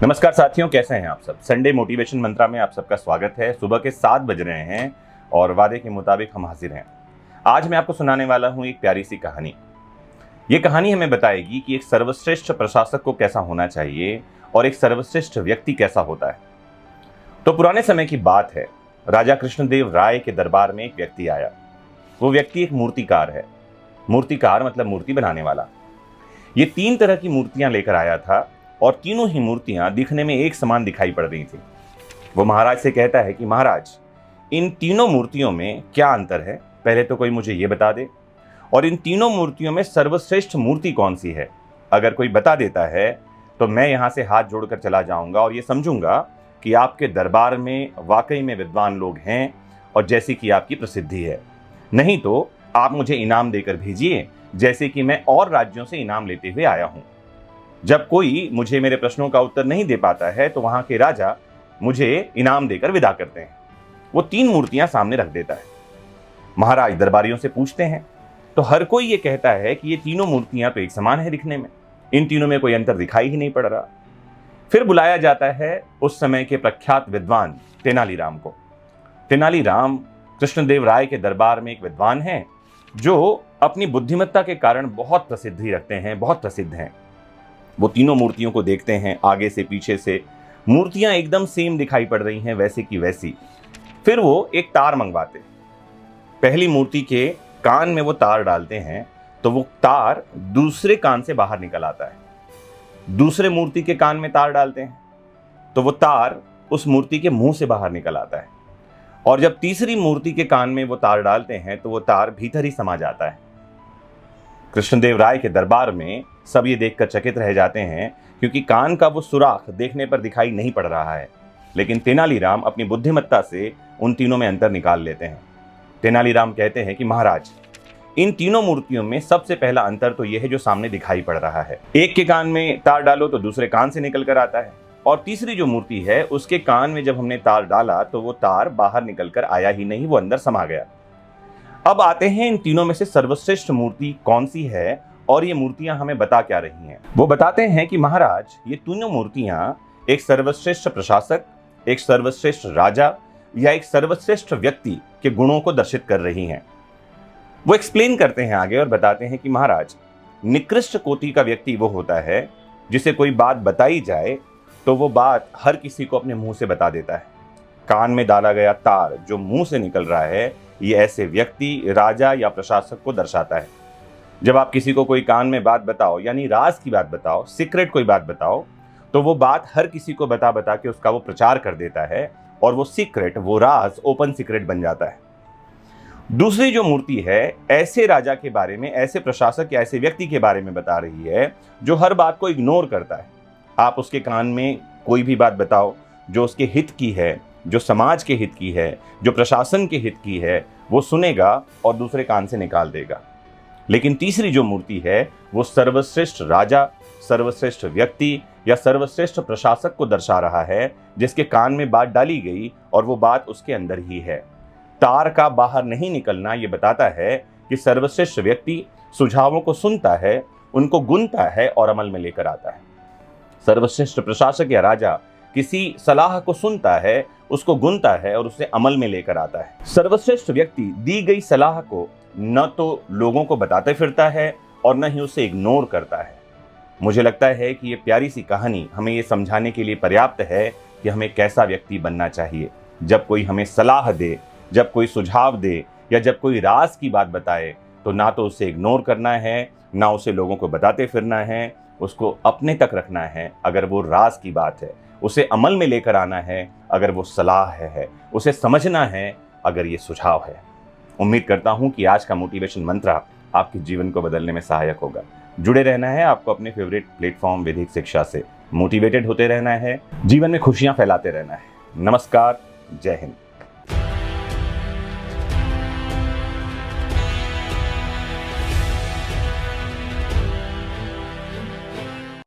नमस्कार साथियों, कैसे हैं आप सब। संडे मोटिवेशन मंत्रा में आप सबका स्वागत है। सुबह के 7 बज रहे हैं और वादे के मुताबिक हम हाजिर हैं। आज मैं आपको सुनाने वाला हूं एक प्यारी सी कहानी। ये कहानी हमें बताएगी कि एक सर्वश्रेष्ठ प्रशासक को कैसा होना चाहिए और एक सर्वश्रेष्ठ व्यक्ति कैसा होता है। तो पुराने समय की बात है, राजा कृष्णदेव राय के दरबार में एक व्यक्ति आया। वो व्यक्ति एक मूर्तिकार है। मूर्तिकार मतलब मूर्ति बनाने वाला। ये 3 तरह की मूर्तियां लेकर आया था और तीनों ही मूर्तियां दिखने में एक समान दिखाई पड़ रही थी। वो महाराज से कहता है कि महाराज, इन तीनों मूर्तियों में क्या अंतर है, पहले तो कोई मुझे ये बता दे। और इन तीनों मूर्तियों में सर्वश्रेष्ठ मूर्ति कौन सी है? अगर कोई बता देता है तो मैं यहाँ से हाथ जोड़कर चला जाऊंगा और ये समझूंगा कि आपके दरबार में वाकई में विद्वान लोग हैं और जैसी कि आपकी प्रसिद्धि है। नहीं तो आप मुझे इनाम देकर भेजिए, जैसे कि मैं और राज्यों से इनाम लेते हुए आया हूं। जब कोई मुझे मेरे प्रश्नों का उत्तर नहीं दे पाता है तो वहां के राजा मुझे इनाम देकर विदा करते हैं। वो 3 मूर्तियां सामने रख देता है। महाराज दरबारियों से पूछते हैं तो हर कोई ये कहता है कि ये तीनों मूर्तियां तो एक समान है दिखने में, इन तीनों में कोई अंतर दिखाई ही नहीं पड़ रहा। फिर बुलाया जाता है उस समय के प्रख्यात विद्वान तेनालीराम को। तेनालीराम कृष्णदेव राय के दरबार में एक विद्वान है जो अपनी बुद्धिमत्ता के कारण बहुत प्रसिद्धि रखते हैं, बहुत प्रसिद्ध हैं। वो तीनों मूर्तियों को देखते हैं, आगे से पीछे से मूर्तियां एकदम सेम दिखाई पड़ रही हैं, वैसे की वैसी। फिर वो एक तार मंगवाते। पहली मूर्ति के कान में वो तार डालते हैं तो वो तार दूसरे कान से बाहर निकल आता है। दूसरे मूर्ति के कान में तार डालते हैं तो वो तार उस मूर्ति के मुंह से बाहर निकल आता है। और जब तीसरी मूर्ति के कान में वो तार डालते हैं तो वो तार भीतर ही समा जाता है। कृष्णदेव राय के दरबार में सब ये देखकर चकित रह जाते हैं, क्योंकि कान का वो सुराख देखने पर दिखाई नहीं पड़ रहा है। लेकिन तेनालीराम अपनी बुद्धिमत्ता से उन तीनों में अंतर निकाल लेते हैं। तेनालीराम कहते हैं कि महाराज, इन तीनों मूर्तियों में सबसे पहला अंतर तो यह है जो सामने दिखाई पड़ रहा है। एक के कान में तार डालो तो दूसरे कान से निकल कर आता है, और तीसरी जो मूर्ति है उसके कान में जब हमने तार डाला तो वो तार बाहर निकल कर आया ही नहीं, वो अंदर समा गया। अब आते हैं इन तीनों में से सर्वश्रेष्ठ मूर्ति कौन सी है और ये मूर्तियां हमें बता क्या रही हैं। वो बताते हैं कि महाराज, ये तीनों मूर्तियां एक सर्वश्रेष्ठ प्रशासक, एक सर्वश्रेष्ठ राजा या एक सर्वश्रेष्ठ व्यक्ति के गुणों को दर्शित कर रही हैं। वो एक्सप्लेन करते हैं आगे और बताते हैं कि महाराज, निकृष्ट कोटि का व्यक्ति वो होता है जिसे कोई बात बताई जाए तो वो बात हर किसी को अपने मुंह से बता देता है। कान में डाला गया तार जो मुंह से निकल रहा है, ये ऐसे व्यक्ति, राजा या प्रशासक को दर्शाता है। जब आप किसी को कोई कान में बात बताओ, यानी राज की बात बताओ, सीक्रेट कोई बात बताओ, तो वो बात हर किसी को बता बता के उसका वो प्रचार कर देता है और वो सीक्रेट, वो राज ओपन सीक्रेट बन जाता है। दूसरी जो मूर्ति है ऐसे राजा के बारे में, ऐसे प्रशासक या ऐसे व्यक्ति के बारे में बता रही है जो हर बात को इग्नोर करता है। आप उसके कान में कोई भी बात बताओ जो उसके हित की है, जो समाज के हित की है, जो प्रशासन के हित की है, वो सुनेगा और दूसरे कान से निकाल देगा। लेकिन तीसरी जो मूर्ति है वो सर्वश्रेष्ठ राजा, सर्वश्रेष्ठ व्यक्ति या सर्वश्रेष्ठ प्रशासक को दर्शा रहा है, जिसके कान में बात डाली गई और वो बात उसके अंदर ही है। तार का बाहर नहीं निकलना ये बताता है कि सर्वश्रेष्ठ व्यक्ति सुझावों को सुनता है, उनको गुनता है और अमल में लेकर आता है। सर्वश्रेष्ठ प्रशासक या राजा किसी सलाह को सुनता है, उसको गुनता है और उसे अमल में लेकर आता है। सर्वश्रेष्ठ व्यक्ति दी गई सलाह को न तो लोगों को बताते फिरता है और न ही उसे इग्नोर करता है। मुझे लगता है कि ये प्यारी सी कहानी हमें ये समझाने के लिए पर्याप्त है कि हमें कैसा व्यक्ति बनना चाहिए। जब कोई हमें सलाह दे, जब कोई सुझाव दे या जब कोई राज की बात बताए तो ना तो उसे इग्नोर करना है, ना उसे लोगों को बताते फिरना है, उसको अपने तक रखना है अगर वो राज की बात है, उसे अमल में लेकर आना है अगर वो सलाह है, उसे समझना है अगर ये सुझाव है। उम्मीद करता हूं कि आज का मोटिवेशन मंत्र आपके जीवन को बदलने में सहायक होगा। जुड़े रहना है आपको अपने फेवरेट प्लेटफॉर्म विधिक शिक्षा से। मोटिवेटेड होते रहना है, जीवन में खुशियां फैलाते रहना है। नमस्कार, जय हिंद।